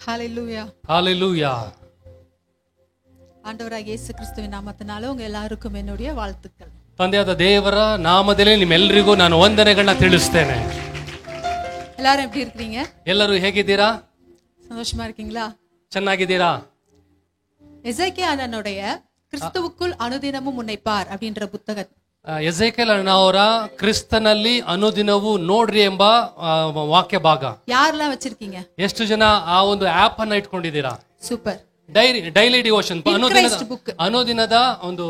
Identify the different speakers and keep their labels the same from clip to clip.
Speaker 1: ஹalleluya
Speaker 2: ஹalleluya.
Speaker 1: ஆண்டவராகிய இயேசு கிறிஸ்துவின் நாமத்தினால உங்க எல்லாருக்கும் என்னுடைய வாழ்த்துக்கள்.
Speaker 2: ತಂದೆಯಾದ ದೇವರ ನಾಮದಲ್ಲಿ ನಿಮ್ಮೆಲ್ಲರಿಗೂ ನಾನು ವಂದನೆಗಳನ್ನ ತಿಳಿಸ್ತೇನೆ.
Speaker 1: எல்லாரும் எப்படி இருக்கீங்க?
Speaker 2: ಎಲ್ಲರೂ ಹೇಗಿದ್ದೀರಾ?
Speaker 1: சந்தோஷமா இருக்கீங்களா?
Speaker 2: ಚೆನ್ನಾಗಿದ್ದೀರಾ?
Speaker 1: எசேக்கியானுடைய கிறிஸ்துவுக்குள் அனுதினமும் உன்னை பார் அப்படின்ற புத்தகம்
Speaker 2: ಎಜೆಕೇಲ್ ಅವರ ಕ್ರಿಸ್ತನಲ್ಲಿ ಅನುದಿನವೂ ನೋಡ್ರಿ ಎಂಬ ವಾಕ್ಯ ಭಾಗ
Speaker 1: ಯಾರೆಲ್ಲ ವச்சிருக்கீங்க?
Speaker 2: ಎಷ್ಟು ಜನ ಆ ಒಂದು ಆಪ್ ಅನ್ನ ಇಟ್ಕೊಂಡಿದ್ದೀರಾ?
Speaker 1: ಸೂಪರ್.
Speaker 2: ಡೈಲಿ ಡಿವೋಷನ್ ಅನುದಿನದ ಒಂದು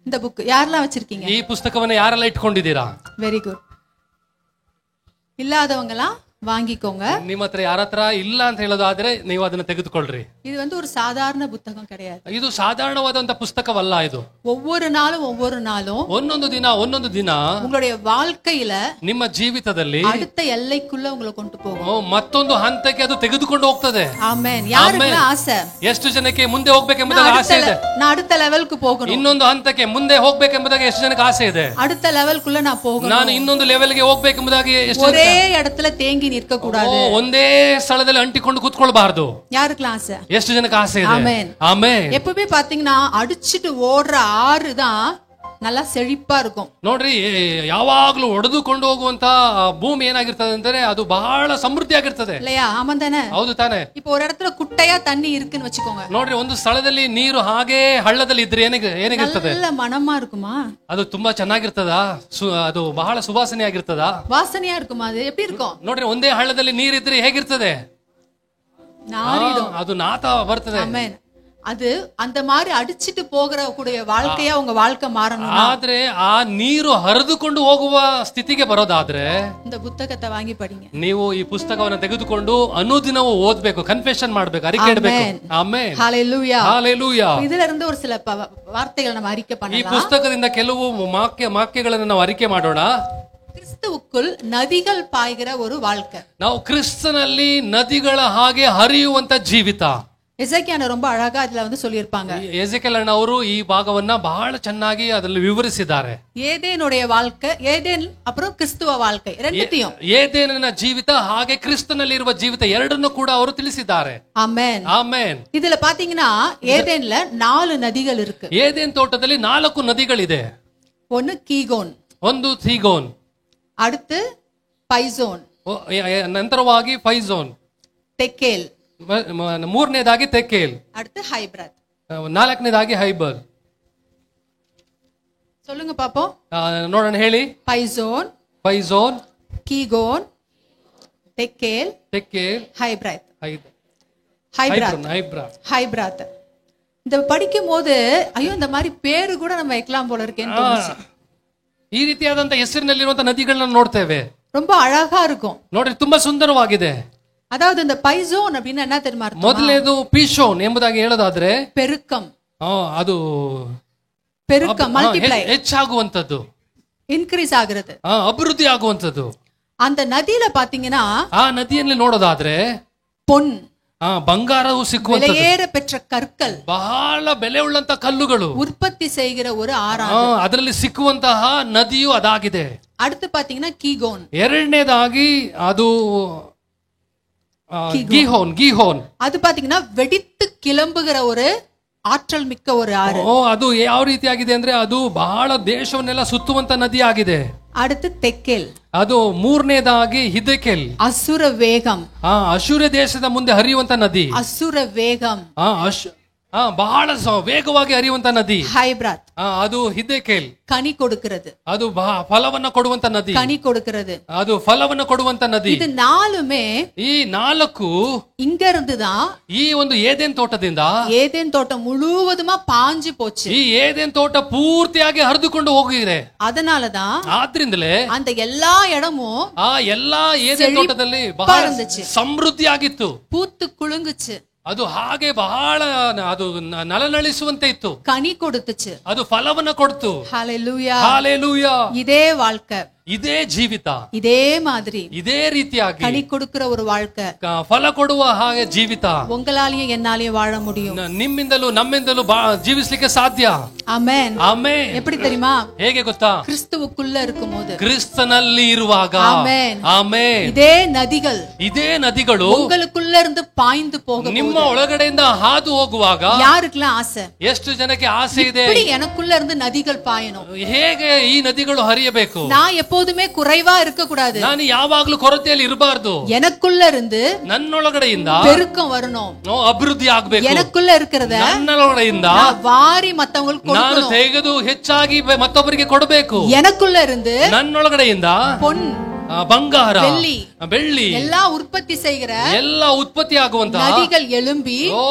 Speaker 1: இந்த புக் யாரெல்லாம் வச்சிருக்கீங்க?
Speaker 2: ಈ ಪುಸ್ತಕವನ್ನು ಯಾರೆಲ್ಲ ಇಟ್ಕೊಂಡಿದ್ದೀರಾ?
Speaker 1: Very good. இல்லாதவங்கலாம் வாங்கிக்கோங்க.
Speaker 2: ನಿಮ್ಮ ಹತ್ರ ಯಾರ ಹತ್ರ ಇಲ್ಲ ಅಂತ ಹೇಳೋದಾದ್ರೆ ನೀವು ಅದನ್ನ ತೆಗೆದುಕೊಳ್ಳ್ರಿ.
Speaker 1: இது வந்து ஒரு சாதாரண புத்தகம் கிடையாது.
Speaker 2: ಇದು ಸಾಧಾರಣವಾದಂತ ಪುಸ್ತಕವಲ್ಲ. ಇದು
Speaker 1: ஒவ்வொரு நாளும்
Speaker 2: ಒಂದೊಂದು ದಿನ
Speaker 1: உங்களுடைய வாழ்க்கையில
Speaker 2: ನಿಮ್ಮ ಜೀವಿತದಲ್ಲಿ
Speaker 1: அடுத்த எல்லைக்குள்ள உங்களை கொண்டு போகும்.
Speaker 2: ಮತ್ತೊಂದು ಹಂತಕ್ಕೆ ಅದು ತೆಗೆದುಕೊಂಡು ಹೋಗ್ತದೆ.
Speaker 1: ಆಮೆನ್. ಯಾರಿಗೆಲ್ಲ ಆಸೆ?
Speaker 2: ಎಷ್ಟು ಜನಕ್ಕೆ ಮುಂದೆ ಹೋಗ್ಬೇಕೆಂಬುದಾಗಿ ಆಸೆ ಇದೆ.
Speaker 1: ನಾನು அடுத்த ಲೆವೆಲ್ಗೆ ಹೋಗணும்.
Speaker 2: ಇನ್ನೊಂದು ಹಂತಕ್ಕೆ ಮುಂದೆ ಹೋಗ್ಬೇಕೆಂಬುದಾಗಿ ಎಷ್ಟು ಜನಕ್ಕೆ ಆಸೆ ಇದೆ.
Speaker 1: அடுத்த ಲೆವೆಲ್க்குள்ள ನಾನು ಹೋಗணும்.
Speaker 2: ನಾನು ಇನ್ನೊಂದು ಲೆವೆಲ್ಗೆ ಹೋಗ್ಬೇಕೆಂಬುದಾಗಿ ಎಷ್ಟು
Speaker 1: ஒரே இடத்துல தேங்கி நிற்க கூடாது.
Speaker 2: ಒಂದೇ ಸ್ಥಳದಲ್ಲಿ ಅಂಟಿಕೊಂಡು ಕೂತ್ಕೊಳ್ಳಬಾರದು.
Speaker 1: யாருக்கெல்லாம் ஆசை?
Speaker 2: ಎಷ್ಟು ಜನಕ್ಕೆ ಆಸೆ ಇದೆ?
Speaker 1: ಆಮೆನ್.
Speaker 2: ಆಮೆನ್.
Speaker 1: எப்பவுமே பாத்தீங்கன்னா அடிச்சிட்டு ஓடுற ஆறு தான் நல்லா செழிப்பா இருக்கும்.
Speaker 2: ನೋಡ್ರಿ, ಯಾವಾಗ್ಲೂ ಒಡೆದುಕೊಂಡು ಹೋಗುವಂತ ಭೂಮಿ ಏನಾಗಿರ್ತದೆ ಅಂದ್ರೆ ಅದು ಬಹಳ ಸಮೃದ್ಧಿ ಆಗಿರ್ತದೆ.
Speaker 1: இல்லையா? ஆமா தானே?
Speaker 2: ಹೌದು ತಾನೆ?
Speaker 1: இப்போ ஒரு இடத்துல குட்டையா தண்ணி இருக்குன்னு வச்சுக்கோங்க.
Speaker 2: ನೋಡ್ರಿ, ಒಂದು ಸ್ಥಳದಲ್ಲಿ ನೀರು ಹಾಗೆ ಹಳ್ಳದಲ್ಲಿ ಇದ್ರೆ ಏನಾಗಿರ್ತದೆ?
Speaker 1: நல்ல மனமா இருக்குமா?
Speaker 2: ಅದು ತುಂಬಾ ಚೆನ್ನಾಗಿರ್ತದಾ? ಅದು ಬಹಳ ಸುವಾಸನೆ ಆಗಿರ್ತದಾ?
Speaker 1: வாசனையா இருக்குமா? அது எப்படி இருக்கும்?
Speaker 2: ನೋಡ್ರಿ, ಒಂದೇ ಹಳ್ಳದಲ್ಲಿ ನೀರಿದ್ರೆ ಹೇಗಿರ್ತದೆ?
Speaker 1: நாரிடும்.
Speaker 2: ಅದು ನಾತ ಬರ್ತದೆ.
Speaker 1: ஆமென். அது அந்த மாதிரி அடிச்சிட்டு போகிற கூடிய வாழ்க்கையா உங்க வாழ்க்கை மாறணும்.
Speaker 2: ಆದ್ರೆ ಆ ನೀರು ಹರಿದುಕೊಂಡು ಹೋಗುವ ಸ್ಥಿತಿಗೆ ಬರೋದಾದ್ರೆ
Speaker 1: இந்த புத்தகத்தை வாங்கி படிங்க.
Speaker 2: ನೀವು ಈ ಪುಸ್ತಕವನ್ನು ತೆಗೆದುಕೊಂಡು ಅನುದಿನವೂ ಓದ್ಬೇಕು, ಕನ್ಫೆಷನ್ ಮಾಡ್ಬೇಕು, ಅರಿಕೆ ಇಡಬೇಕು. ಆಮೆನ್.
Speaker 1: ஹalleluya.
Speaker 2: ஹalleluya.
Speaker 1: ಇದರ ಇருந்து ஒரு சில வார்த்தைகளை நம்ம அறிக்கை
Speaker 2: ಈ
Speaker 1: பண்ணலாம்.
Speaker 2: ಪುಸ್ತಕದಿಂದ ಕೆಲವು ವಾಕ್ಯಗಳನ್ನು ನಾವು ಅರಿಕೆ ಮಾಡೋಣ.
Speaker 1: கிறிஸ்துவுக்குள் நதிகள் பாய்கிற ஒரு வாழ்க்கை.
Speaker 2: ನಾವು ಕ್ರಿಸ್ತನಲ್ಲಿ ನದಿಗಳ ಹಾಗೆ ಹರಿಯುವಂತ ಜೀವಿತ.
Speaker 1: எசேக்கியா ரொம்ப அழகா இதுல வந்து சொல்லியிருப்பாங்க.
Speaker 2: ಎಜೆಕೇಲ್ ಅವರು ಈ ಭಾಗವನ್ನ ಬಹಳ ಚೆನ್ನಾಗಿ ಅದರಲ್ಲಿ ವಿವರಿಸಿದ್ದಾರೆ.
Speaker 1: ஏதேனுடைய வாழ்க்கை, ஏதேன் அப்புறம் கிறிஸ்துவ வாழ்க்கை ரெண்டுத்தையும்.
Speaker 2: ಏದೇನಿನ ಜೀವಿತ ಹಾಗೆ ಕ್ರಿಸ್ತನಲ್ಲಿರುವ ಜೀವಿತ ಎರಡನ್ನು ಕೂಡ ಅವರು ತಿಳಿಸಿದ್ದಾರೆ.
Speaker 1: ಆಮೆನ್.
Speaker 2: ಆಮೆನ್.
Speaker 1: இதுல பாத்தீங்கன்னா ஏதேன்ல 4 நதிகள் இருக்கு.
Speaker 2: ಏದೇನ್ ತೋಟದಲ್ಲಿ 4 ನದಿಗಳಿದೆ.
Speaker 1: ஒன்னு கீகோன்,
Speaker 2: ಒಂದು ಥೀಗೋನ್,
Speaker 1: அடுத்து பைசோன்,
Speaker 2: ನಂತರವಾಗಿ ಫೈಜೋನ್,
Speaker 1: தெக்கேல்,
Speaker 2: ಮೂರನೇದಾಗಿ ತೆಕ್ಕೇಲ್,
Speaker 1: அடுத்து ஹைப்ரத்,
Speaker 2: 4ನೇದಾಗಿ ಹೈಬರ್.
Speaker 1: சொல்லுங்க பாப்போம்.
Speaker 2: ನೋಡೋಣ, ಹೇಳಿ.
Speaker 1: பைசோன்,
Speaker 2: ಫೈಜೋನ್,
Speaker 1: கீகோன், தெக்கேல்,
Speaker 2: ತೆಕ್ಕೇಲ್,
Speaker 1: ஹைப்ரத்.
Speaker 2: ಹೈಬ್ರಾತ್.
Speaker 1: இந்த படிக்கும் போது ஐயோ இந்த மாதிரி பேரு கூட நம்ம வைக்கலாம் போல இருக்கேன்னு தோணுச்சு.
Speaker 2: ಈ ರೀತಿಯಾದಂತ ಹೆಸರಿನಲ್ಲಿರುವಂತ ನದಿಗಳನ್ನ ನೋಡ್ತೇವೆ.
Speaker 1: ரொம்ப அழகா இருக்கும்.
Speaker 2: ನೋಡ್ರಿ, ತುಂಬಾ ಸುಂದರವಾಗಿದೆ.
Speaker 1: அதாவது இந்த பைசோன் அப்படின்னா என்ன தெரியுமா?
Speaker 2: ಮೊದಲನೇದು ಪಿಶೋನ್ ಎಂಬುದಾಗಿ ಹೇಳೋದಾದ್ರೆ
Speaker 1: பெருக்கம்.
Speaker 2: ಅದು
Speaker 1: பெருக்கம், மல்டிப்ளை,
Speaker 2: ಹೆಚ್ಚಾಗುವಂತದ್ದು,
Speaker 1: இன்க்ரீஸ் ஆகுறது,
Speaker 2: ಅಭಿವೃದ್ಧಿ ಆಗುವಂತದ್ದು.
Speaker 1: அந்த நதியில பாத்தீங்கன்னா
Speaker 2: ಆ ನದಿಯಲ್ಲಿ ನೋಡೋದಾದ್ರೆ
Speaker 1: பொன்,
Speaker 2: ಬಂಗಾರವು ಸಿಕ್ಕುವಂತದ್ದು,
Speaker 1: வெளியேற பெற்ற கற்கள்,
Speaker 2: ಬಹಳ ಬೆಲೆ ಉಳ್ಳಂತ ಕಲ್ಲುಗಳು
Speaker 1: உற்பத்தி செய்கிற ஒரு ஆறாக
Speaker 2: ಅದರಲ್ಲಿ ಸಿಕ್ಕುವಂತಹ ನದಿಯು ಅದಾಗಿದೆ.
Speaker 1: அடுத்து பாத்தீங்கன்னா கீகோன்.
Speaker 2: ಎರಡನೇದಾಗಿ ಅದು ಗೀಹೋನ್.
Speaker 1: அது பாத்தீங்கன்னா வெடித்து கிளம்புகிற ஒரு ಆற்றಲ್ ಮಿಕ್ಕ ஒரு ಆರು.
Speaker 2: ಅದು ಯಾವ ರೀತಿಯಾಗಿದೆ ಅಂದ್ರೆ ಅದು ಬಹಳ ದೇಶವನ್ನೆಲ್ಲ ಸುತ್ತುವಂತ ನದಿ ಆಗಿದೆ.
Speaker 1: அடுத்து தெக்கேல்.
Speaker 2: ಅದು ಮೂರನೇದಾಗಿ ಹಿದೆಕೆಲ್,
Speaker 1: ಅಸುರ ವೇಗಂ.
Speaker 2: ಅಶುರ ದೇಶದ ಮುಂದೆ ಹರಿಯುವಂತ ನದಿ.
Speaker 1: ಅಸುರ ವೇಗಂ
Speaker 2: ಬಹಳ ವೇಗವಾಗಿ ಹರಿಯುವಂತ ನದಿ
Speaker 1: ಹೈಬ್ರಾತ್.
Speaker 2: ಅದು ಹಿದೆಕೆಲ್.
Speaker 1: ಕನಿ ಕೊಡುಕ್கிறது.
Speaker 2: ಅದು ಫಲವನ್ನ ಕೊಡುವಂತ ನದಿ.
Speaker 1: ಕನಿ ಕೊಡುಕ್கிறது.
Speaker 2: ಅದು ಫಲವನ್ನ ಕೊಡುವಂತ ನದಿ.
Speaker 1: ಇದು ನಾಲುಮೇ,
Speaker 2: ಈ 4
Speaker 1: இங்க இருந்துதான்
Speaker 2: ಈ ಒಂದು ಏದೇನ್ ತೋಟದಿಂದ,
Speaker 1: ஏதேன் தோட்டம் முழுவதுமா பாஞ்சு போச்சு.
Speaker 2: ಈ ಏದೇನ್ ತೋಟ ಪೂರ್ತಿಯಾಗಿ ಹರಿದುಕೊಂಡು ಹೋಗಿದೆ.
Speaker 1: அதனாலதான்
Speaker 2: ಆದ್ರಿಂದಲೇ
Speaker 1: அந்த ಎಲ್ಲಾ இடமும்
Speaker 2: ಆ ಎಲ್ಲಾ ಏದೇನ್ ತೋಟದಲ್ಲಿ ಬಹಳ ಸಮೃದ್ಧಿಯಾಗಿತ್ತು,
Speaker 1: பூத்து குலுங்குச்சு.
Speaker 2: ಅದು ಹಾಗೆ ಬಹಳ ಅದು ನಳನಳಿಸುವಂತೆ ಇತ್ತು,
Speaker 1: ಕನಿ ಕೊಡುತ್ತುச்சு,
Speaker 2: ಅದು ಫಲವನ್ನ ಕೊಡ್ತು.
Speaker 1: ஹalleluya.
Speaker 2: ஹalleluya.
Speaker 1: இதே வாழ்க்கை,
Speaker 2: ಇದೇ ಜೀವಿತ,
Speaker 1: இதே மாதிரி
Speaker 2: ಇದೇ ರೀತಿಯಾಗಿ
Speaker 1: கனி கொடுக்கிற ஒரு வாழ்க்கை,
Speaker 2: ಫಲ ಕೊಡುವ ಹಾಗೆ ಜೀವಿತ
Speaker 1: உங்களாலேயும் என்னாலேயும் வாழ முடியும்.
Speaker 2: ನಿಮ್ಮಿಂದಲೂ ನಮ್ಮಿಂದಲೂ ಜೀವಿಸಲಿಕ್ಕೆ ಸಾಧ್ಯ.
Speaker 1: ஆமென்.
Speaker 2: ಆಮೆನ್.
Speaker 1: எப்படி தெரியுமா?
Speaker 2: ಹೇಗೆ ಗೊತ್ತಾ?
Speaker 1: கிறிஸ்துவுக்குள்ள இருக்கும்போது,
Speaker 2: ಕ್ರಿಸ್ತನಲ್ಲಿ ಇರುವಾಗ.
Speaker 1: ஆமென்.
Speaker 2: ಆಮೆನ್.
Speaker 1: இதே நதிகள்,
Speaker 2: ಇದೇ ನದಿಗಳು
Speaker 1: உங்களுக்குள்ள இருந்து பாய்ந்து போகும்.
Speaker 2: ನಿಮ್ಮ ಒಳಗಡೆಯಿಂದ ಹಾದು ಹೋಗುವಾಗ
Speaker 1: யாருக்கெல்லாம் ஆசை?
Speaker 2: ಎಷ್ಟು ಜನಕ್ಕೆ ಆಸೆ ಇದೆ
Speaker 1: இப்படி எனக்குள்ள இருந்து நதிகள் பாயணும்.
Speaker 2: ಹೇಗೆ ಈ ನದಿಗಳು ಹರಿಯಬೇಕು?
Speaker 1: நான் எப்போதுமே குறைவா இருக்க கூடாது.
Speaker 2: ನಾನು ಯಾವಾಗ್ಲೂ ಕೊರತೆಯಲ್ಲಿ ಇರಬಾರ್ದು.
Speaker 1: எனக்குள்ள இருந்து
Speaker 2: ನನ್ನೊಳಗಡೆಯಿಂದ
Speaker 1: பெருக்கம் வரணும்.
Speaker 2: ಅಭಿವೃದ್ಧಿ ಆಗ್ಬೇಕು.
Speaker 1: எனக்குள்ள இருக்கிறத
Speaker 2: ನನ್ನೊಳಗಡೆಯಿಂದ
Speaker 1: வாரி மத்தவங்களுக்கு
Speaker 2: ನಾನು
Speaker 1: கொடுக்கணும்.
Speaker 2: ತೆಗೆದು ಹೆಚ್ಚಾಗಿ ಮತ್ತೊಬ್ಬರಿಗೆ ಕೊಡಬೇಕು.
Speaker 1: எனக்குள்ள இருந்து
Speaker 2: ನನ್ನೊಳಗಡೆಯಿಂದ
Speaker 1: பொன்,
Speaker 2: ಬಂಗಾರ,
Speaker 1: ಬೆಳ್ಳಿ ಎಲ್ಲಾ ಉತ್ಪತ್ತಿ செய்கிற
Speaker 2: ಎಲ್ಲ ಉತ್ಪತ್ತಿ ಆಗುವಂತ
Speaker 1: ನದಿಗಳು எழும்பி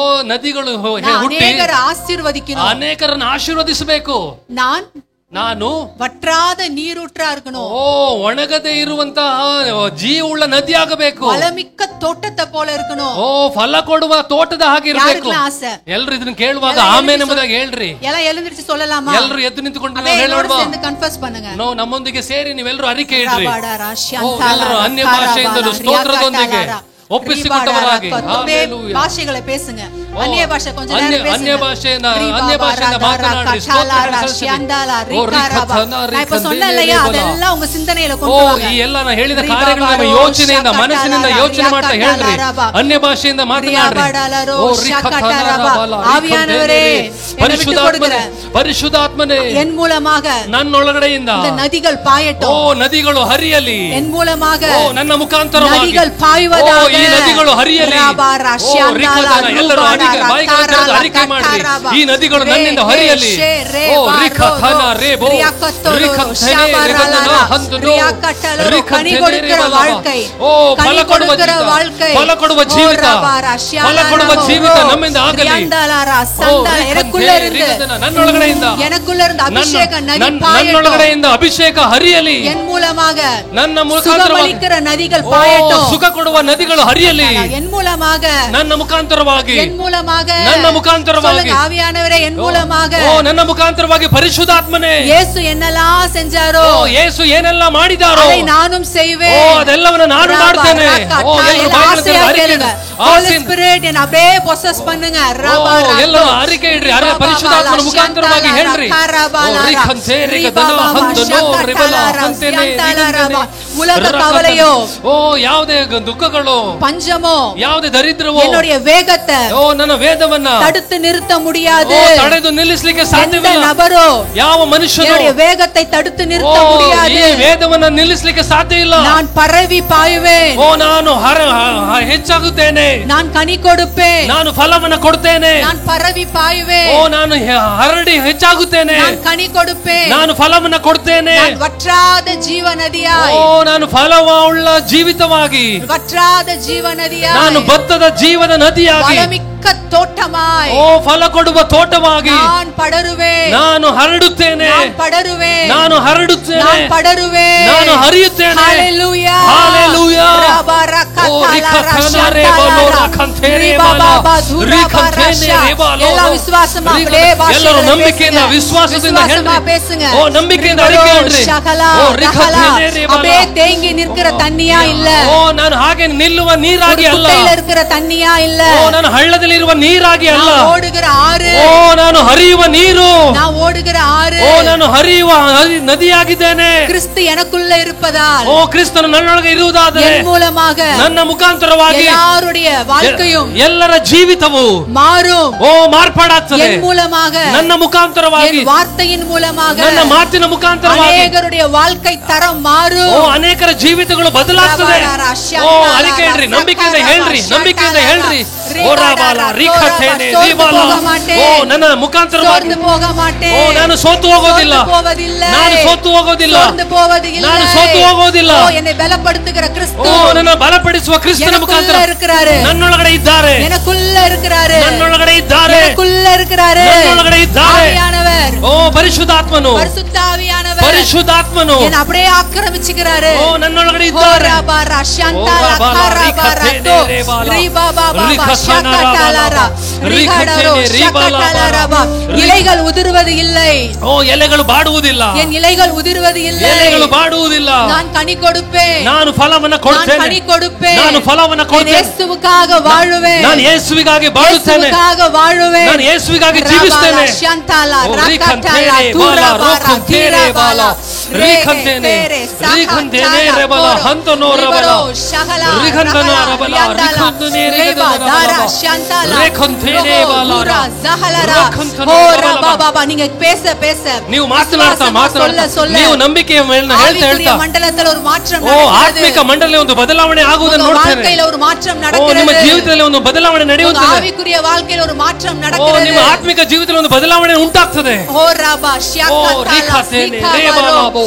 Speaker 2: ನದಿಗಳು ಹುಟ್ಟಿ
Speaker 1: ಅನೇಕರ ಆಶೀರ್ವದಿக்கணும்.
Speaker 2: ಅನೇಕರನ್ನು ಆಶೀರ್ವದಿಸಬೇಕು. ನಾನು
Speaker 1: வற்றாத நீரூற்றா இருக்கணும்.
Speaker 2: ಒಣಗದೆ ಇರುವಂತಹ ಜೀವವುಳ್ಳ ನದಿ ಆಗಬೇಕು.
Speaker 1: ಫಲಮಿಕ್ಕ ತೋಟದ போல இருக்கணும்.
Speaker 2: ಫಲ ಕೊಡುವ ತೋಟದ ಹಾಗೆ ಇರಬೇಕು. ಎಲ್ಲರೂ ಇದನ್ನ ಕೇಳುವಾಗ ಆಮೇನ್ ಎಂಬುದಾಗಿ ಹೇಳ್ರಿ.
Speaker 1: ಎಲ್ಲ ಎಲ್ಲಿಂದ சொல்லலாமா?
Speaker 2: ಎಲ್ಲರೂ ಎದ್ದು ನಿಂತುಕೊಂಡು ಹೇಳೋಣ.
Speaker 1: ಕನ್ಫೆಸ್ பண்ணுங்க.
Speaker 2: ನಮ್ಮೊಂದಿಗೆ ಸೇರಿ ನೀವೆಲ್ಲರೂ ಅರಿಕೆ ಇಡ್ರಿ.
Speaker 1: ಎಲ್ಲರೂ
Speaker 2: ಅನ್ಯ ಭಾಷೆಯಿಂದಲೂ ಸ್ತೋತ್ರದೊಂದಿಗೆ ಒಪ್ಪಿಸಿಕೊಟ್ಟವರಾಗಿ
Speaker 1: ಭಾಷೆಗಳ பேசுங்க. ಅನ್ಯ ಭಾಷೆ ಕೊಂಚ நேரம் பேசுங்க.
Speaker 2: ಅನ್ಯ ಭಾಷೆಯಿಂದ ಮಾತನಾಡಿ
Speaker 1: இப்ப சொன்னலையா ಅದೆಲ್ಲ ಉங்க ಸಿಂಧನೆಯಲ್ಲಿ ಕೊಂಡು ಹೋಗಿ.
Speaker 2: ಈ ಎಲ್ಲ ನಾನು ಹೇಳಿದ ಕಾರ್ಯಗಳನ್ನು ಯೋಚನೆಯಿಂದ ಮನಸ್ಸಿನಿಂದ ಯೋಚನೆ ಮಾಡ್ತಾ ಹೇಳ್ರಿ. ಅನ್ಯ ಭಾಷೆಯಿಂದ ಮಾತನಾಡ್ರಿ.
Speaker 1: ಆವಿಯಾನವರೇ,
Speaker 2: ಪರಿಶುದ್ಧಾತ್ಮನೇ,
Speaker 1: என் மூலமாக
Speaker 2: ನನ್ನೊಳಗಡೆಯಿಂದ
Speaker 1: இந்த நதிகள் பாயட்டும்.
Speaker 2: ನದಿಗಳು ಹರಿಯಲಿ.
Speaker 1: என் மூலமாக
Speaker 2: ನನ್ನ ಮುಖಾಂತರವಾಗಿ
Speaker 1: ನದಿಗಳು ಪಾಯುವುದಾಗಲಿ.
Speaker 2: ಈ ನದಿಗಳು ಹರಿಯಲಿ. ಎಲ್ಲರೂ ಅರಿಕೆ ಮಾಡ್ರಿ. ಈ ನದಿಗಳು ನನ್ನಿಂದ ಹರಿಯಲಿ. ಫಲ ಕೊಡುವ ಜೀವಿತ, ಫಲ ಕೊಡುವ ಜೀವಿತ ನಮ್ಮಿಂದ ಆಗಲಿ. ನನ್ನೊಳಗಡೆಯಿಂದ ನನ್ನೊಳಗಡೆಯಿಂದ ಅಭಿಷೇಕ ಹರಿಯಲಿ. ನನ್ನ ಮುಖಾಂತರವಾಗಿ ಸುಖ ಕೊಡುವ ನದಿಗಳು ಹರಿಯಲಿ. ನನ್ನ ಮುಖಾಂತರವಾಗಿ ನನ್ನ ಮುಖಾಂತರವಾಗಿ
Speaker 1: ஆவியானவரே, என் மூலமாக
Speaker 2: ನನ್ನ ಮುಖಾಂತರವಾಗಿ ಪರಿಶುದ್ಧಾತ್ಮನೇ,
Speaker 1: ಯೇಸು என்னெல்லாம் செஞ்சாரோ,
Speaker 2: ಯೇಸು ಏನೆಲ್ಲ ಮಾಡಿದಾರೋ
Speaker 1: அதை நானும் செய்வேன்.
Speaker 2: ಅದೆಲ್ಲವನ್ನು ನಾನು ಮಾಡ್ತೇನೆ.
Speaker 1: Holy Spirit என்ன அப்படியே பொசஸ் பண்ணுங்க.
Speaker 2: ಎಲ್ಲರೂ ಅರಿಕೆ ಇಡ್ರಿ. ಪರಿಶುದ್ಧಾತ್ಮನ ಮುಖಾಂತರವಾಗಿ ಹೇಳ್ರಿ.
Speaker 1: உலக கவலையೋ,
Speaker 2: ಯಾವುದೇ ದುಃಖಗಳು,
Speaker 1: பஞ்சமோ,
Speaker 2: ಯಾವುದೇ ದರಿದ್ರವೋ
Speaker 1: என்னுடைய வேகத்தை
Speaker 2: ನನ್ನ ವೇದವನ್ನ
Speaker 1: தடுத்து நிறுத்த முடியாது.
Speaker 2: ತಡೆದು ನಿಲ್ಲಿಸಲಿಕ್ಕೆ ಸಾಧ್ಯವಿಲ್ಲ.
Speaker 1: நபரோ,
Speaker 2: ಯಾವ ಮನುಷ್ಯನು
Speaker 1: என்னுடைய வேகத்தை தடுத்து நிறுத்த முடியாது.
Speaker 2: ಈ ವೇದವನ್ನ ನಿಲ್ಲಿಸಲಿಕ್ಕೆ ಸಾಧ್ಯ ಇಲ್ಲ.
Speaker 1: நான் பரவி பாಯುவேன்.
Speaker 2: ನಾನು ಹೆಚ್ಚಾಗುತ್ತೇನೆ.
Speaker 1: நான் கனி கொடுப்பேன்.
Speaker 2: ನಾನು ಫಲವನ್ನ ಕೊಡ್ತೇನೆ.
Speaker 1: நான் பரவி பாயுவேன்.
Speaker 2: ನಾನು ಹರಡಿ ಹೆಚ್ಚಾಗುತ್ತೇನೆ.
Speaker 1: நான் கனி கொடுப்பேன்.
Speaker 2: ನಾನು ಫಲವನ್ನ ಕೊಡ್ತೇನೆ.
Speaker 1: நான் வற்றாத ஜீவ நதியாய்,
Speaker 2: ನಾನು ಫಲವುಳ್ಳ ಜೀವಿತವಾಗಿ,
Speaker 1: வற்றாத ஜீவ நதியாய்,
Speaker 2: ನಾನು ಬತ್ತದ ಜೀವದ ನದಿಯಾಗಿ,
Speaker 1: தோட்டமாய்,
Speaker 2: ಫಲ ಕೊಡುವ ತೋಟವಾಗಿ
Speaker 1: நான் படருவேன்.
Speaker 2: ನಾನು ಹರಡುತ್ತೇನೆ.
Speaker 1: நான் படருவேன்.
Speaker 2: ನಾನು ಹರಡುತ್ತೇನೆ.
Speaker 1: நான் படருவேன்.
Speaker 2: ನಾನು ಹರಿಯುತ್ತೇನೆ.
Speaker 1: ஹalleluya,
Speaker 2: ஹalleluya.
Speaker 1: ಎಲ್ಲ ವಿಶ್ವಾಸಮ அப்படியே ಭಾಷೆಯಲ್ಲಿ
Speaker 2: ಎಲ್ಲರೂ ನಂಬಿಕೆಯಿಂದ ವಿಶ್ವಾಸದಿಂದ
Speaker 1: பேசுங்க.
Speaker 2: ನಂಬಿಕೆಯಿಂದ ಅರಿಕೆ ಇಡ್ರಿ.
Speaker 1: அப்படியே தேங்கி நிற்கிற தண்ணியா இல்ல.
Speaker 2: ನಾನು ಹಾಗೆ ನಿಲ್ಲುವ ನೀರಾಗಿ ಅಲ್ಲ.
Speaker 1: இருக்கிற தண்ணியா இல்ல.
Speaker 2: ನಾನು ಹಳ್ಳದಲ್ಲಿ ಇರುವ ನೀರಾಗಿ ಅಲ್ಲ.
Speaker 1: ಓಡುகிற ಆರು.
Speaker 2: ನಾನು ಹರಿಯುವ ನೀರು.
Speaker 1: நான் ஓடுகிற ஆறு.
Speaker 2: ನಾನು ಹರಿಯುವ ನದಿಯಾಗಿದ್ದೇನೆ.
Speaker 1: ಕ್ರಿಸ್ತ எனக்குள்ள இருப்பதால்,
Speaker 2: ಕ್ರಿಸ್ತನು ನನ್ನೊಳಗೆ ಇರುವುದಾದರೆ,
Speaker 1: என் மூலமாக
Speaker 2: ನನ್ನ ಮುಖಾಂತರವಾಗಿ
Speaker 1: எல்லாருடைய வாழ்க்கையும்,
Speaker 2: ಎಲ್ಲರ ಜೀವಿತವು
Speaker 1: மாறும்.
Speaker 2: ಮಾರ್ಪಾಡಾಗ್ತದೆ.
Speaker 1: என் மூலமாக,
Speaker 2: ನನ್ನ ಮುಖಾಂತರವಾಗಿ,
Speaker 1: என் வார்த்தையின் மூலமாக,
Speaker 2: ನನ್ನ ಮಾತಿನ ಮುಖಾಂತರವಾಗಿ
Speaker 1: ಅನೇಕರುடைய வாழ்க்கை தரம் மாறும்.
Speaker 2: ಅನೇಕರ ಜೀವಿತಗಳು ಬದಲಾಗ್ತದೆ. ಅದಕ್ಕೆ ಹೇಳ್ರಿ, ನಂಬಿಕೆಯಿಂದ ಹೇಳ್ರಿ, ನಂಬಿಕೆಯಿಂದ ಹೇಳ್ರಿ. ನನ್ನ ಮುಖಾಂತರವಾಗಿ ನಾನು ಸೋತು ಹೋಗೋದಿಲ್ಲ. ನಾನು ಸೋತು ಹೋಗೋದಿಲ್ಲ. ನಾನು ಸೋತು ಹೋಗೋದಿಲ್ಲ.
Speaker 1: என்னை பலப்படுத்துகிற கிறிஸ்து,
Speaker 2: ನನ್ನ ಬಲಪಡಿಸುವ ಕ್ರಿಸ್ತನ ಮುಖಾಂತರ ನನ್ನೊಳಗಡೆ ಇದ್ದಾರೆ.
Speaker 1: எனக்குள்ள இருக்கிறாரு.
Speaker 2: ನನ್ನೊಳಗಡೆ ಇದ್ದಾರೆ.
Speaker 1: எனக்குள்ள இருக்கிறாரு.
Speaker 2: ನನ್ನೊಳಗಡೆ ಇದ್ದಾರೆ.
Speaker 1: ஆவியானவர்,
Speaker 2: ಪರಿಶುದ್ಧಾತ್ಮನು,
Speaker 1: பரிசுத்த ஆவியானவர்
Speaker 2: ಪರಿಶುದ್ಧಾತ್ಮನು
Speaker 1: என்னை அப்படியே ஆக்கிரமிச்சுக்கிறாரு.
Speaker 2: ನನ್ನೊಳಗಡೆ ಇದ್ದಾರೆ.
Speaker 1: இலைகள் உதிர்வது இல்லை.
Speaker 2: ಎಲೆಗಳು ಬಾಡುವುದಿಲ್ಲ.
Speaker 1: என் இலைகள் உதிர்வது இல்லை.
Speaker 2: ಎಲೆಗಳು ಬಾಡುವುದಿಲ್ಲ.
Speaker 1: நான் கனி கொடுப்பேன்,
Speaker 2: ನಾನು ಫಲವನ್ನ ಕೊಡ್ತೇನೆ,
Speaker 1: ಕನಿ ಕೊಡುವೆ,
Speaker 2: ನಾನು ಫಲವನ್ನ ಕೊಡ್ತೇನೆ,
Speaker 1: ಯೇಸುವಿಗಾಗಿ ಬಾಳುವೆ,
Speaker 2: ನಾನು ಯೇಸುವಿಗಾಗಿ ಬಾಳುತ್ತೇನೆ,
Speaker 1: ಯೇಸುವಿಗಾಗಿ ಬಾಳುವೆ,
Speaker 2: ನಾನು ಯೇಸುವಿಗಾಗಿ ಜೀವಿಸ್ತೇನೆ.
Speaker 1: ಶಾಂತಾಲ
Speaker 2: ರಿಖಂತೇನೆ ಬಾಲ ರೋಖಂತೇನೆ ಬಾಲ ರಿಖಂತೇನೆ ರಿಖಂತೇನೆ ರೆಬಲ ಹಂತನೋ ರಬಲ ರಿಖಂತನೋ ರಬಲ ರಿಖಂತನೇ ರೆಬಲ
Speaker 1: ಶಾಂತಾಲ
Speaker 2: ರಿಖಂತೇನೆ ಬಾಲ
Speaker 1: ಜಹಲರ ಓ ಬಾಬಾ நீங்க பேச பேச
Speaker 2: ನೀವು ಮಾತನಾಡ್ತಾ ನೀವು ನಂಬಿಕೆಯ ಮೇಲೆ ಹೇಳ್ತಾ
Speaker 1: ಮಂಡಲದಲ್ಲಿ ಒಂದು ಮಾற்றம்
Speaker 2: ಓ ಆತ್ಮಿಕ ಮಂಡಲದಲ್ಲಿ ಒಂದು ಬದಲಾವಣೆ ಆಗುವುದನ್ನು ನೋಡ್ತೇವೆ.
Speaker 1: வாழ்க்கையில ஒரு மாற்றம் நடக்கிறது.
Speaker 2: ನಿಮ್ಮ ಜೀವಿತದಲ್ಲಿ ಒಂದು ಬದಲಾವಣೆ ನಡೆಯುತ್ತದೆ.
Speaker 1: ಆವಿಕುರಿಯ வாழ்க்கையில ஒரு மாற்றம் நடக்கிறது.
Speaker 2: ನಿಮ್ಮ ಆತ್ಮಿಕ ಜೀವಿತದಲ್ಲಿ ಒಂದು ಬದಲಾವಣೆ ಉಂಟಾಗ್ತದೆ.
Speaker 1: ಓ ರಾಬಾ ಶ್ಯಾಕತಾಲ ರಿಖಾಬಾಲೋ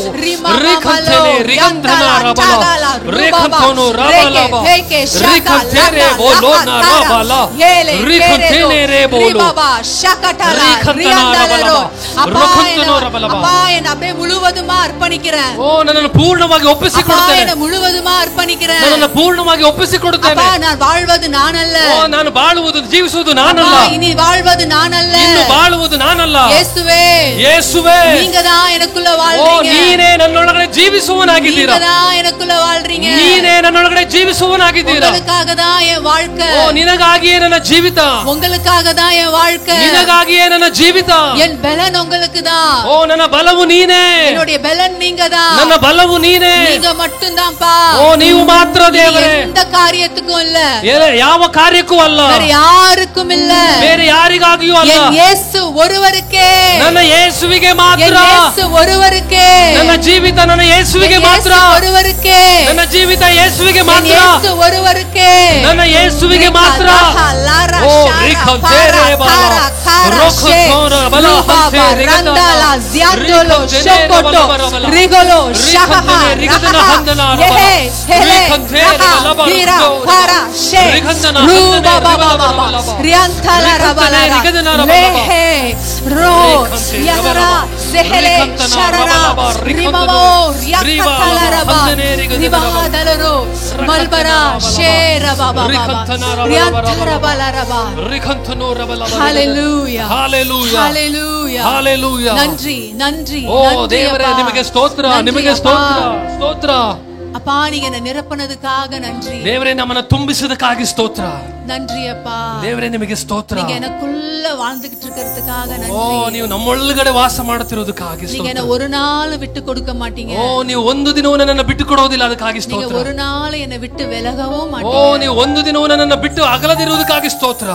Speaker 1: ರಿಖಂತನೆ ರಿಗಂಧನ ರಬಲ ರಿಖಂತನೋ ರಬಲ ರಿಖಂತನೆ ಬೋಲೋನ ರಬಲ ರಿಖಂತನೆ ರೆ ಬೋಲೋ ಬಾಬಾ ಶ್ಯಾಕತಾಲ ರಿಗಂಧನರೋ ರಿಖಂತನೋ ರಬಲ ಅಪಾಯನ ಅಬೆ ಮುಳುವದುಮಾ ಅರ್ಪಣಿக்கிறேன். ಓ ನನ್ನನ್ನು ಪೂರ್ಣವಾಗಿ ಒಪ್ಪಿಸಿಕೊಡುತ್ತೇನೆ. ಅಪಾಯನ ಮುಳುವದುಮಾ ಅರ್ಪಣಿக்கிறேன். ನನ್ನನ್ನು ಪೂರ್ಣವಾಗಿ ಒಪ್ಪಿಸಿಕೊಡುತ್ತೇನೆ. ಅಪ್ಪ ನಾನು ಬಾಳುವುದು ನಾನಲ್ಲ. ಓ ನಾನು ಬಾಳುವುದು ಜೀವಿಸುವುದು ನಾನಲ್ಲ. ಇನಿ ಬಾಳುವುದು ನಾನಲ್ಲ. ಇನ್ನು ಬಾಳುವುದು ನಾನಲ್ಲ. ಯೇಸುವೇ ಯೇಸುವೇ நீங்கதான் எனக்குள்ள வாழ்றீங்க. ಓ ನೀನೇ ನನ್ನೊಳಗಡೆ ಜೀವಿಸುವವನಾಗಿದ್ದೀರಾ. நீங்கதான் எனக்குள்ள வாழ்றீங்க. ನೀನೇ ನನ್ನೊಳಗಡೆ ಜೀವಿಸುವವನಾಗಿದ್ದೀರಾ. உங்களுக்காக தான் என் வாழ்க்கை. ಓ ನಿನಗಾಗಿಯೇ ನನ್ನ ಜೀವಿತ. உங்களுக்காக தான் என் வாழ்க்கை. ನಿನಗಾಗಿಯೇ ನನ್ನ ಜೀವಿತ. என் பலன் உங்களுக்கு தான். ಓ ನನ್ನ ಬಲವು ನೀನೇ. என்னுடைய பலன் நீங்க தான். ನನ್ನ ಬಲವು ನೀನೇ. நீங்க மட்டும் தான்ப்பா. ಓ ನೀವು ಮಾತ್ರ ದೇವರೇ. எந்த காரியத்துக்கும் இல்ல. ಯಾವ ಕಾರ್ಯಕ್ಕೂ ಅಲ್ಲ. ಬೇರೆ ಯಾರಿಗೂ ಇಲ್ಲ. ಬೇರೆ ಯಾರಿಗಾಗಿಯೂ ಅಲ್ಲ. என் இயேசு ஒருவருக்கே. ನನ್ನ ಯೇಸುವಿಗೆ ಮಾತ್ರ. என் இயேசு ஒருவருக்கே. ನನ್ನ ಜೀವಿತ ನನ್ನ ಯೇಸುವಿಗೆ ಮಾತ್ರ. ஒருவருக்கே. ನನ್ನ ಜೀವಿತ ಯೇಸುವಿಗೆ ಮಾತ್ರ. ಯೇಸು ಒರುವರುಕ್ಕೆ. ನನ್ನ ಯೇಸುವಿಗೆ ಮಾತ್ರ. ಓ ರಿಖಂತೇರೆ ಬಾಲ ರೋಖಂತೋರ ಬಲ ಹಂತೇರೆ ರಂದಲ ಜ್ಯಾಂದೋಲೋ ಶೋಕೋಟೋ ರಿಗೋಲೋ ಶಹಹ ರಿಗದನ ಹಂದನ ರಬಲ ರಿಖಂತೇರೆ ಬಲ ವೀರಾ ಫಾರ ಶೇ ರೂಬಾ ಬಾಬಾ ಬಾಬಾ ರಿಯಂತಲ ರಬಲ ರಿಗದನ ರಬಲ ಹೇ ರೋ ಯಹರಾ ಸೆಹಲೆ ಶರರಾ ರಿಮಮೋ ರಿಯಕತಲ ರಬಾ ರಿವಾದಲರೋ ಮಲ್ಬರಾ ಶೇರ ಬಾಬಾ ಬಾಬಾ ರಿಯಂತರ ಬಲ ರಬಾ ರಿಖಂತನೋ ರಬಲ ಹalleluya hallelujah hallelujah hallelujah நன்றி நன்றி ஓ தேவரே ನಿಮಗೆ ಸ್ತೋತ್ರ ನಿಮಗೆ ಸ್ತೋತ್ರ ಸ್ತೋತ್ರ அப்பா நீங்க என்ன நிரப்பனதுக்காக நன்றி தேவரே நம்மன ತುಂಬಿಸದಕ್ಕಾಗಿ ಸ್ತೋತ್ರ நன்றி அப்பா தேவரே ನಿಮಗೆ ಸ್ತೋತ್ರ நீங்க எனக்குள்ள வாழ்ந்துகிட்டு இருக்கிறதுக்காக நன்றி ஓ ನೀವು ನಮ್ಮೊಳಗಡೆ ವಾಸ ಮಾಡುತ್ತಿರೋದಕ್ಕಾಗಿ ಸ್ತೋತ್ರ நீங்க என்ன ஒரு நாள் விட்டு கொடுக்க மாட்டீங்க ஓ ನೀವು ಒಂದು ದಿನವೂ ನನ್ನನ್ನು ಬಿಟ್ಟು ಕೊಡೋದಿಲ್ಲ ಅದಕ್ಕಾಗಿ ಸ್ತೋತ್ರ நீங்க ஒரு நாள் என்ன விட்டு விலகவும் மாட்டீங்க ஓ ನೀವು ಒಂದು ದಿನವೂ ನನ್ನನ್ನು ಬಿಟ್ಟು ಅಗಲದಿರುವುದಕ್ಕಾಗಿ ಸ್ತೋತ್ರ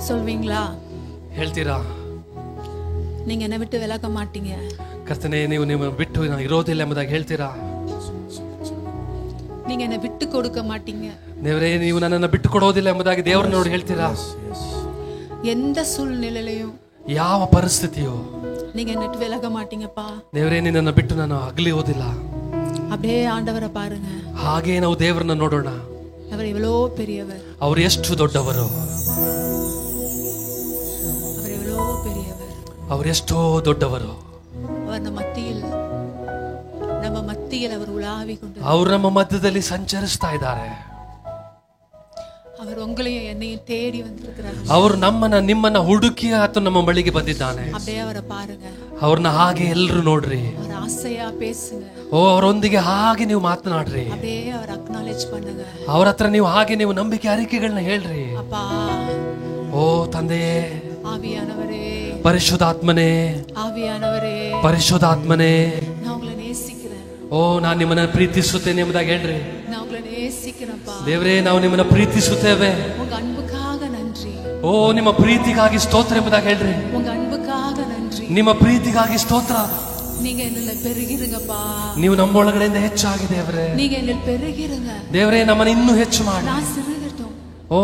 Speaker 1: சொல்வீங்களா ಹೇಳ್ತೀರಾ நீங்க என்ன விட்டு விலக மாட்டீங்க ಕರ್ತನೇ ನೀವು ನಿಮ್ಮ ಬಿಟ್ಟು ನಾನು ಇರೋದಿಲ್ಲ ಎಂಬುದಾಗಿ ಹೇಳ್ತೀರಾ நீங்க என்ன விட்டு கொடுக்க மாட்டீங்க ದೇವರೇ ನೀವು ನನ್ನನ್ನು ಬಿಟ್ಟು ಕೊಡೋದಿಲ್ಲ ಎಂಬುದಾಗಿ ದೇವರನ್ನು ನೋಡಿ ಹೇಳ್ತೀರಾ எந்த சூழ்நிலையிலும் ಯಾವ ಪರಿಸ್ಥಿತಿಯೋ நீங்க என்ன விட்டு விலக மாட்டீங்கப்பா ದೇವರೇ ನಿನ್ನನ್ನು ಬಿಟ್ಟು ನಾನು ಅಗಲಿಯೋದಿಲ್ಲ அப்படியே ஆண்டவரை பாருங்க ಹಾಗೆ ನಾವು ದೇವರನ್ನು ನೋಡೋಣ அவர் எவ்வளவு பெரியவர் அவர் ಎಷ್ಟು ದೊಡ್ಡವರು ಅವರು ಎಷ್ಟೋ ದೊಡ್ಡವರು ಅವರು ನಮ್ಮ ಮಧ್ಯದಲ್ಲಿ ಅವರು ಉಲಾವಿಕೊಂಡು ಅವರು ನಮ್ಮ ಮಧ್ಯದಲ್ಲಿ ಸಂಚರಿಸ್ತಾ ಇದ್ದಾರೆ ಅವರು உங்களையும் என்னையும் தேடி வந்திருக்கிறார் ಅವರು ನಿಮ್ಮನ್ನ ಹುಡುಕಿ ಆತ ನಮ್ಮ ಬಳಿಗೆ ಬಂದಿದ್ದಾನೆ அப்படியே ಅವರ பாருங்க ಅವರನ್ನ ಹಾಗೆ ಎಲ್ಲರೂ ನೋಡ್ರಿ ಅವರ ಆಸೆಯಾ பேசுங்க ಓ ಅವರೊಂದಿಗೆ ಹಾಗೆ ನೀವು ಮಾತನಾಡ್ರಿ அப்படியே ಅವರ ಅಕ್ನಾಲೆಜ್ பண்ணுங்க ಅವರ ಹತ್ರ ನೀವು ಹಾಗೆ ನೀವು ನಂಬಿಕೆ ಅರಿಕೆಗಳನ್ನ ಹೇಳ್ರಿ ಅಪ್ಪ ಓ ತಂದೆಯೇ ಆವಿಯಾನವರೇ ಪರಿಶುದ್ಧಾತ್ಮನೇ ಆವಿಯಾನವರೇ ಪರಿಶುದ್ಧಾತ್ಮನೇ ನಾನು ಉங்களை நேசிக்கிறேன் ಓ ನಾನು ನಿಮ್ಮನ್ನ ಪ್ರೀತಿಸುತ್ತೇನೆ ಎಂಬುದಾಗಿ ಹೇಳ್ರಿ ನಾನು ಉங்களை நேசிக்கிறேன்ப்பா ದೇವರೇ ನಾವು ನಿಮ್ಮನ್ನ ಪ್ರೀತಿಸುತ್ತೇವೆ ಉங்க ಅன்புக்காக நன்றி ಓ ನಿಮ್ಮ ಪ್ರೀತಿಗಾಗಿ ಸ್ತೋತ್ರ ಎಂಬುದಾಗಿ ಹೇಳ್ರಿ ಉங்க ಅன்புக்காக நன்றி ನಿಮ್ಮ ಪ್ರೀತಿಗಾಗಿ ಸ್ತೋತ್ರ நீங்க என்னல பெருகிருங்கப்பா ನೀವು ನಮ್ಮೊಳಗಡೆಯಿಂದ ಹೆಚ್ಚಾಗಿ ದೇವರೇ நீங்க என்னல பெருகிருங்க ದೇವರೇ ನಮ್ಮನ್ನ ಇನ್ನೂ ಹೆಚ್ಚು ಮಾಡಿ ನಾನು ಸಿರುಗட்டும் ಓ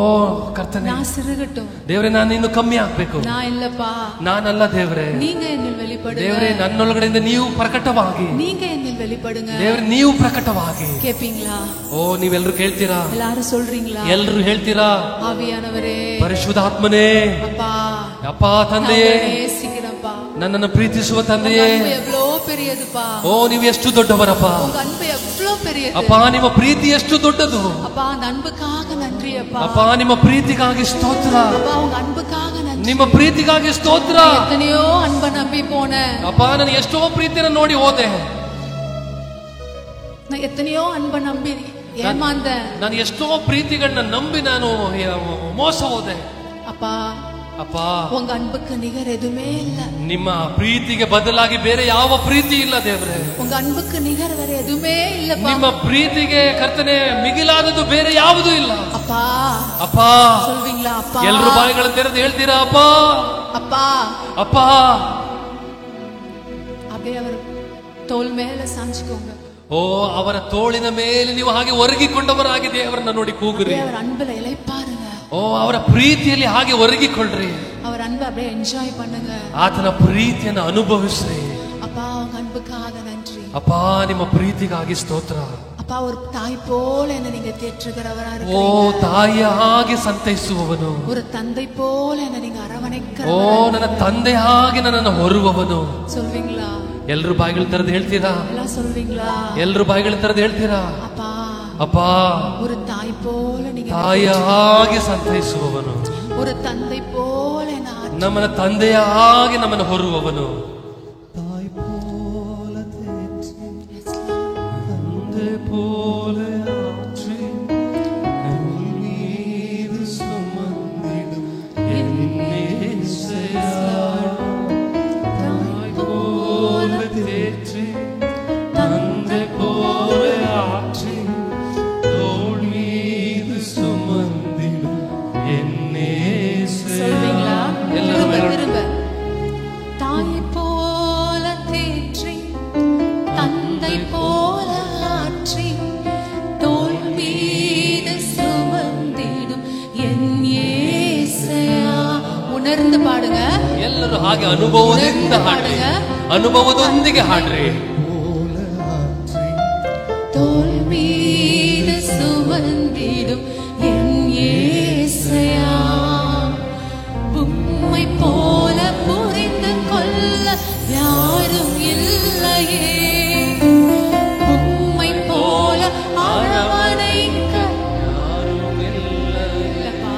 Speaker 1: ಕರ್ತನೇ ನಾನು ಸಿರುಗட்டும் ದೇವರೇ ನಾನು ಇನ್ನು ಕಮ್ಮಿ ಆಗಬೇಕು ನಾ ಇಲ್ಲಪ್ಪ ನಾನಲ್ಲ ದೇವರೇ நீங்க என்னில் வெளிப்படுங்க ದೇವರೇ ನನ್ನೊಳಗಡೆಯಿಂದ ನೀವು ಪ್ರಕಟವಾಗಿ நீங்க என்னில் வெளிப்படுங்க ದೇವರೇ ನೀವು ಪ್ರಕಟವಾಗಿ ಕೇಳ್ತೀங்களா ಓ ನೀವೆಲ್ಲರೂ ಕೇಳ್ತೀರಾ ಎಲ್ಲರೂ சொல்றீங்களா ಎಲ್ಲರೂ ಹೇಳ್ತೀರಾ ಆವಿಯಾನವರೇ ಪರಿಶುದ್ಧಾತ್ಮನೇ ಅಪ್ಪ ಅಪ್ಪ ತಂದೆಯೇ ನನ್ನನ್ನು ಪ್ರೀತಿಸುವ ತಂದೆಯೇ
Speaker 2: பெரியதுப்பா.
Speaker 1: ಓ ನೀವು ಎಷ್ಟು ದೊಡ್ಡವರಪ್ಪ.
Speaker 2: உங்க அன்பு எவ்வளவு பெரியது.
Speaker 1: ಅಪ್ಪ ನಿಮ್ಮ ಪ್ರೀತಿ ಎಷ್ಟು ದೊಡ್ಡದು.
Speaker 2: ಅಪ್ಪ அந்த அன்புக்காக நன்றி அப்பா.
Speaker 1: ಅಪ್ಪ ನಿಮ್ಮ ಪ್ರೀತಿಗಾಗಿ ಸ್ತೋತ್ರ.
Speaker 2: ಅಪ್ಪ உங்க அன்புக்காக நன்றி.
Speaker 1: ನಿಮ್ಮ ಪ್ರೀತಿಗಾಗಿ ಸ್ತೋತ್ರ.
Speaker 2: எத்தனையோ அன்பை நம்பி போனேன்.
Speaker 1: ಅಪ್ಪ ನಾನು ಎಷ್ಟೋ ಪ್ರೀತಿಯನ್ನು ನೋಡಿ ಹೋದೆ.
Speaker 2: நான் எத்தனையோ அன்பை நம்பி ஏமாந்தேன்.
Speaker 1: ನಾನು ಎಷ್ಟೋ ಪ್ರೀತಿಗಳನ್ನ ನಂಬಿ ನಾನು ಮೋಸ ಹೋದೆ.
Speaker 2: ಅಪ್ಪ
Speaker 1: ಅಪ್ಪ
Speaker 2: உங்க அன்புக்கு நிகர் எதுவுமே இல்ல.
Speaker 1: ನಿಮ್ಮ ಪ್ರೀತಿಗೆ ಬದಲಾಗಿ ಬೇರೆ ಯಾವ ಪ್ರೀತಿ ಇಲ್ಲ ದೇವರೇ.
Speaker 2: உங்க அன்புக்கு நிகர் வேற எதுவுமே இல்லப்பா.
Speaker 1: ನಿಮ್ಮ ಪ್ರೀತಿಗೆ ಕರ್ತನೆ ಮಿಗಿಲಾದದು ಬೇರೆ ಯಾವುದೂ ಇಲ್ಲ.
Speaker 2: ಅಪ್ಪ
Speaker 1: ಅಪ್ಪ
Speaker 2: சொல்வீங்களா அப்பா?
Speaker 1: ಎಲ್ಲರೂ ಬಾಯಿಗಳನ್ನು ತೆರೆದು ಹೇಳ್ತೀರಾ ಅಪ್ಪ
Speaker 2: ಅಪ್ಪ
Speaker 1: ಅಪ್ಪ.
Speaker 2: அப்படியே அவர் தோள் மேல சாஞ்சுக்கோங்க.
Speaker 1: ಓ ಅವರ ತೋಳಿನ ಮೇಲೆ ನೀವು ಹಾಗೆ ಒರಗಿಕೊಂಡವರಾಗಿ ದೇವರನ್ನ ನೋಡಿ ಕೂಗ್ರಿ.
Speaker 2: அவர் அன்புல இளைப்பாருங்க.
Speaker 1: ಓ ಅವರ ಪ್ರೀತಿಯಲ್ಲಿ ಹಾಗೆ ಒರಗಿಕೊಳ್ಳ್ರಿ.
Speaker 2: அவர் அன்பை அப்படியே என்ஜாய் பண்ணுங்க.
Speaker 1: ಆತನ ಪ್ರೀತಿಯನ್ನು ಅನುಭವಿಸ್ರಿ.
Speaker 2: அப்பா உங்க அன்புக்காக நன்றி.
Speaker 1: ಅಪ್ಪ ನಿಮ್ಮ ಪ್ರೀತಿಗಾಗಿ ಸ್ತೋತ್ರ.
Speaker 2: அப்பா ஒரு தாய் போல என்ன நீங்க தேற்றுகிறவரா
Speaker 1: ಓ
Speaker 2: இருக்கீங்க.
Speaker 1: ತಾಯಿಯ ಹಾಗೆ ಸಂತೈಸುವವನು.
Speaker 2: ஒரு தந்தை போல என்ன நீங்க அரவணைக்கிறவரா.
Speaker 1: ಓ ನನ್ನ ತಂದೆ ಹಾಗೆ ನನ್ನನ್ನು ಹೊರುವವನು.
Speaker 2: சொல்வீங்களா?
Speaker 1: ಎಲ್ರು ಬಾಯಿಗಳು ತೆರೆದು ಹೇಳ್ತೀರಾ?
Speaker 2: எல்லாம் சொல்வீங்களா?
Speaker 1: ಎಲ್ರು ಬಾಯಿಗಳು ತೆರೆದು ಹೇಳ್ತೀರಾ?
Speaker 2: அப்பா
Speaker 1: ಅಪ್ಪ
Speaker 2: ஒரு தாய் போல நீங்க
Speaker 1: ತಾಯಿಯ ಹಾಗೆ ಸಂತೈಸುವವನು.
Speaker 2: ஒரு தந்தை போல
Speaker 1: ನಮ್ಮನ್ನ ತಂದೆಯ ಹಾಗೆ ನಮ್ಮನ್ನು ಹೊರುವವನು. ತಾಯಿ ಪೋಲ ತಂದೆ ಪೋಲ
Speaker 2: பாடுங்க.
Speaker 1: ಎಲ್ಲರೂ ಹಾಗೆ ಅನುಭವದಿಂದ ಹಾಡ್ರಿ. ಅನುಭವದೊಂದಿಗೆ ಹಾಡ್ರಿ.
Speaker 2: தோள் மீது சுமந்திடும் என் இயேசையா, உம்மை போல புரிந்து கொள்ள யாரும் இல்லையே, உம்மை போல அரவணைக்க யாரும் இல்லப்பா,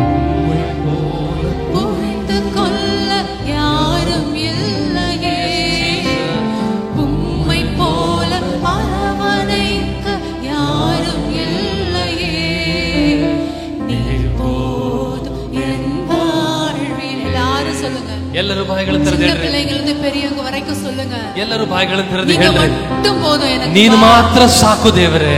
Speaker 2: உம்மை போல புரிந்து கொள்ள யாரும் இல்லையே, உம்மை போல அரவணைக்க யாரும் இல்லையே, நீர் போதும் என் வாழ்வில். எல்லாரும் சொல்லுங்க.
Speaker 1: ಎಲ್ಲರೂ ಬಾಯಿಗಳನ್ನು ತೆರೆದು ಹೇಳ್ರಿ.
Speaker 2: பிள்ளைಗಳಿಂದ பெரியவங்க வரைக்கும் சொல்லுங்க.
Speaker 1: ಎಲ್ಲರೂ ಬಾಯಿಗಳನ್ನು ತೆರೆದು
Speaker 2: நீங்க
Speaker 1: ಹೇಳ್ರಿ.
Speaker 2: மட்டும் போதும் எனக்கு.
Speaker 1: ನೀನು ಮಾತ್ರ ಸಾಕು ದೇವರೇ.